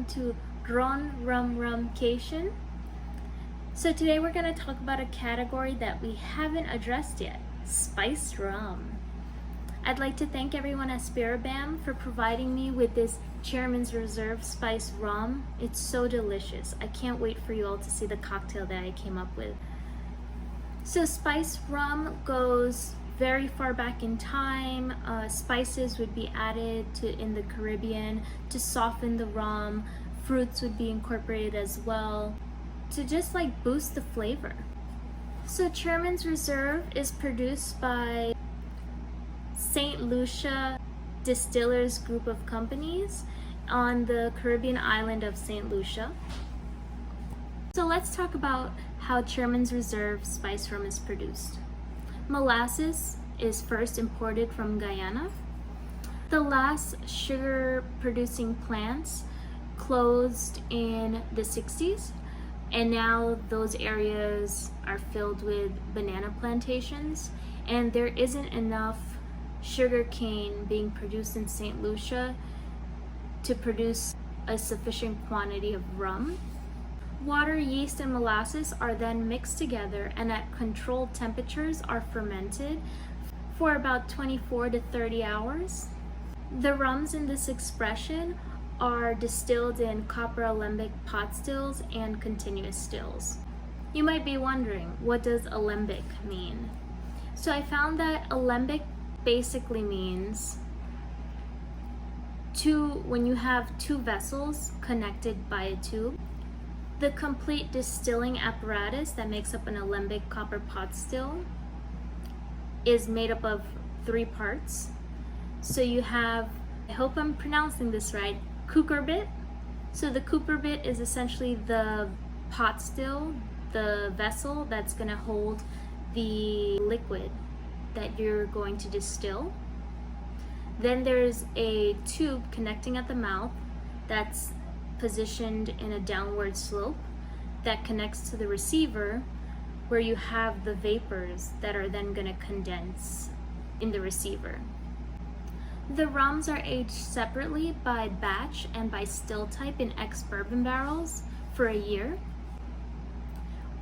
welcome to Ron-Rhum-Rum cation. So today we're going to talk about a category that we haven't addressed yet, spiced rum. I'd like to thank everyone at Spiribam for providing me with this Chairman's Reserve spiced rum. It's so delicious. I can't wait for you all to see the cocktail that I came up with. So spiced rum goes very far back in time. Spices would be added in the Caribbean to soften the rum. Fruits would be incorporated as well to just like boost the flavor. So Chairman's Reserve is produced by St. Lucia Distillers Group of Companies on the Caribbean island of St. Lucia. So let's talk about how Chairman's Reserve spiced rum is produced. Molasses is first imported from Guyana. The last sugar producing plants closed in the 60s, and now those areas are filled with banana plantations, and there isn't enough sugar cane being produced in St. Lucia to produce a sufficient quantity of rum. Water, yeast, and molasses are then mixed together and at controlled temperatures are fermented for about 24 to 30 hours. The rums in this expression are distilled in copper alembic pot stills and continuous stills. You might be wondering, what does alembic mean? So I found that alembic basically means when you have two vessels connected by a tube. The complete distilling apparatus that makes up an alembic copper pot still is made up of 3 parts. So you have, I hope I'm pronouncing this right, cucurbit. So the cucurbit is essentially the pot still, the vessel that's going to hold the liquid that you're going to distill. Then there's a tube connecting at the mouth that's positioned in a downward slope that connects to the receiver, where you have the vapors that are then going to condense in the receiver. The rums are aged separately by batch and by still type in ex-bourbon barrels for a year.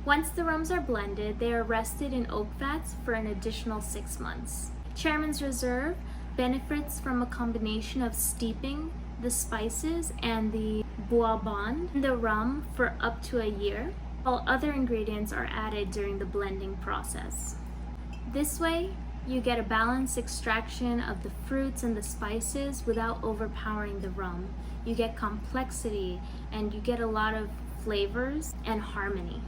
Once the rums are blended, they are rested in oak vats for an additional 6 months. Chairman's Reserve benefits from a combination of steeping the spices and the bourbon in the rum for up to a year, while other ingredients are added during the blending process. This way, you get a balanced extraction of the fruits and the spices without overpowering the rum. You get complexity and you get a lot of flavors and harmony.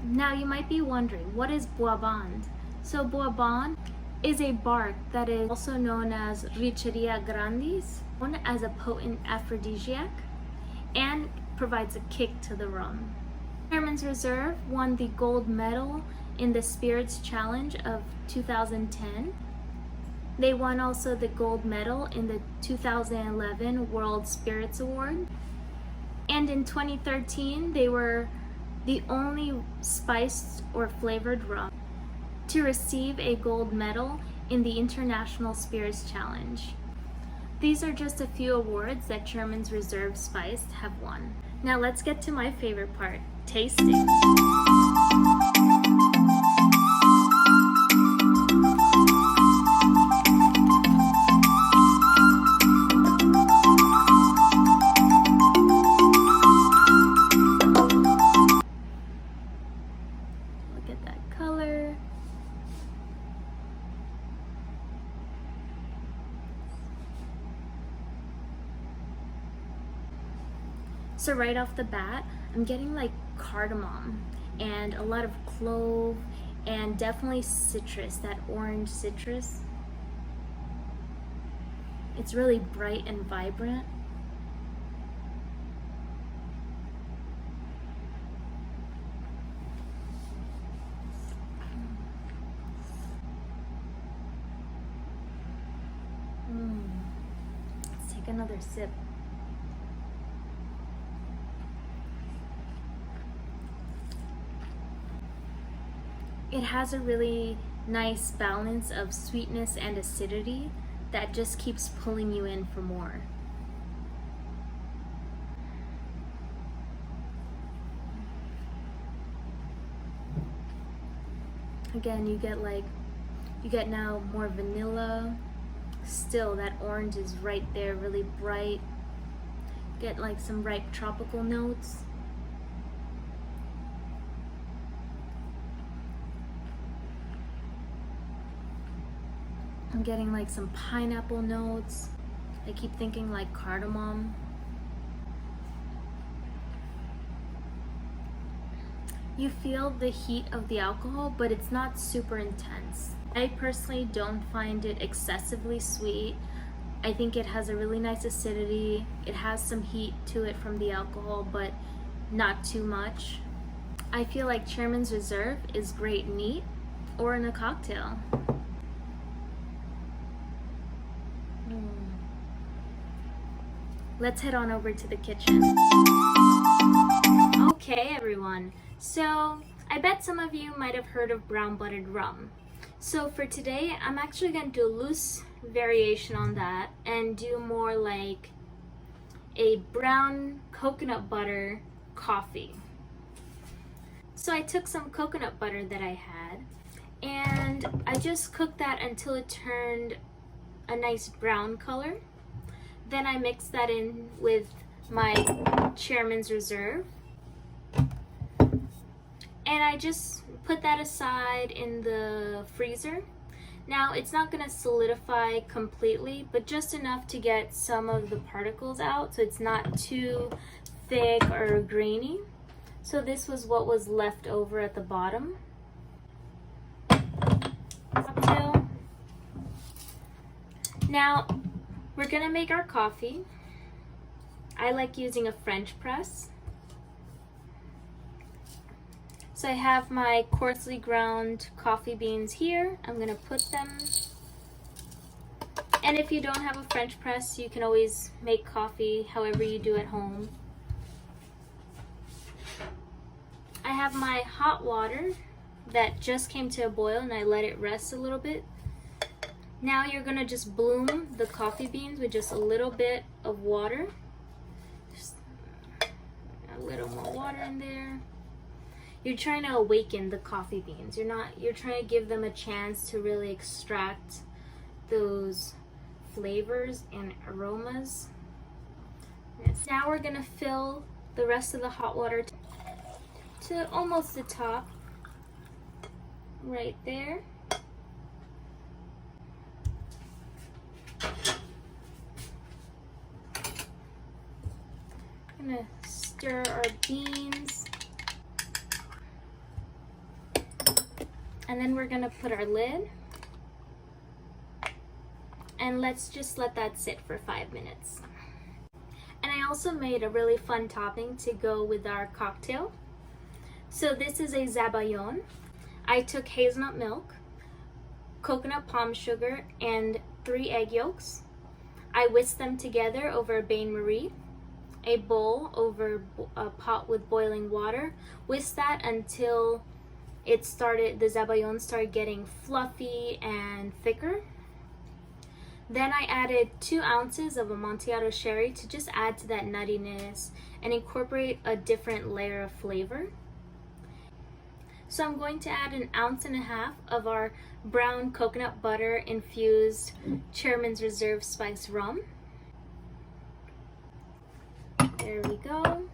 Now you might be wondering, what is bourbon? So bourbon is a bark that is also known as Richeria grandis, known as a potent aphrodisiac, and provides a kick to the rum. Chairman's Reserve won the gold medal in the Spirits Challenge of 2010. They won also the gold medal in the 2011 World Spirits Award. And in 2013, they were the only spiced or flavored rum to receive a gold medal in the International Spirits Challenge. These are just a few awards that Chairman's Reserve Spiced have won. Now let's get to my favorite part, tasting. Look at that color. So right off the bat, I'm getting like cardamom and a lot of clove and definitely citrus, that orange citrus. It's really bright and vibrant. Let's take another sip. It has a really nice balance of sweetness and acidity that just keeps pulling you in for more. Again, you get now more vanilla. Still, that orange is right there, really bright. Get like some ripe tropical notes. I'm getting like some pineapple notes. I keep thinking like cardamom. You feel the heat of the alcohol, but it's not super intense. I personally don't find it excessively sweet. I think it has a really nice acidity. It has some heat to it from the alcohol, but not too much. I feel like Chairman's Reserve is great neat or in a cocktail. Let's head on over to the kitchen. Okay, everyone. So, I bet some of you might have heard of brown buttered rum. So for today, I'm actually going to do a loose variation on that and do more like a brown coconut butter coffee. So I took some coconut butter that I had and I just cooked that until it turned a nice brown color. Then I mixed that in with my Chairman's Reserve. And I just put that aside in the freezer. Now it's not going to solidify completely, but just enough to get some of the particles out so it's not too thick or grainy. So this was what was left over at the bottom. Now we're going to make our coffee. I like using a French press. So I have my coarsely ground coffee beans here. I'm gonna put them. And if you don't have a French press, you can always make coffee however you do at home. I have my hot water that just came to a boil and I let it rest a little bit. Now you're gonna just bloom the coffee beans with just a little bit of water. Just a little more water in there. You're trying to awaken the coffee beans. You're trying to give them a chance to really extract those flavors and aromas. Yes. Now we're gonna fill the rest of the hot water to almost the top, right there. I'm gonna stir our beans. And then we're gonna put our lid and let's just let that sit for 5 minutes. And I also made a really fun topping to go with our cocktail. So this is a Zabaione. I took hazelnut milk, coconut palm sugar, and 3 egg yolks. I whisked them together over a bain-marie, a bowl over a pot with boiling water. Whisked that until the Zabaione started getting fluffy and thicker. Then I added 2 ounces of Amontillado sherry to just add to that nuttiness and incorporate a different layer of flavor. So I'm going to add 1.5 ounces of our brown coconut butter infused Chairman's Reserve spiced rum. There we go.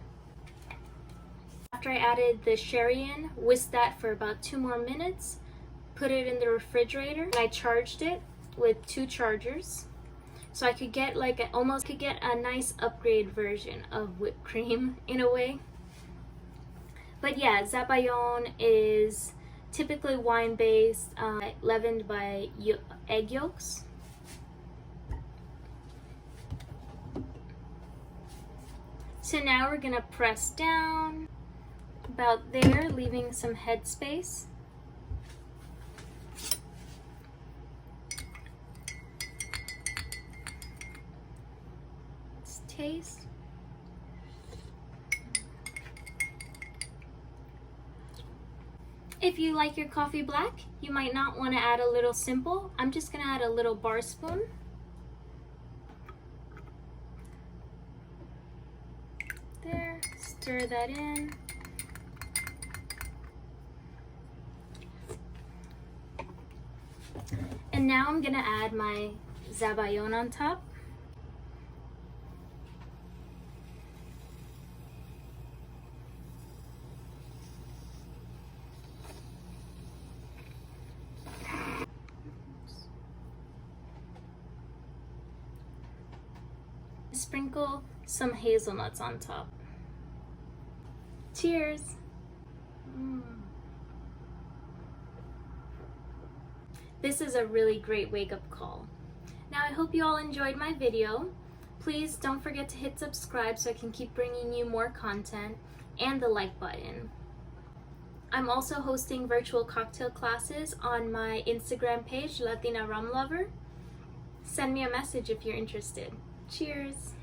After I added the sherry in, whisked that for about 2 more minutes, put it in the refrigerator, and I charged it with 2 chargers. So I could get almost a nice upgrade version of whipped cream in a way. But yeah, Zabaione is typically wine-based, leavened by egg yolks. So now we're gonna press down about there, leaving some headspace. Let's taste. If you like your coffee black, you might not want to add a little simple. I'm just gonna add a little bar spoon. There, stir that in. And now I'm gonna add my Zabaione on top. Sprinkle some hazelnuts on top. Cheers! This is a really great wake-up call. Now I hope you all enjoyed my video. Please don't forget to hit subscribe so I can keep bringing you more content, and the like button. I'm also hosting virtual cocktail classes on my Instagram page, Latina Rum Lover. Send me a message if you're interested. Cheers!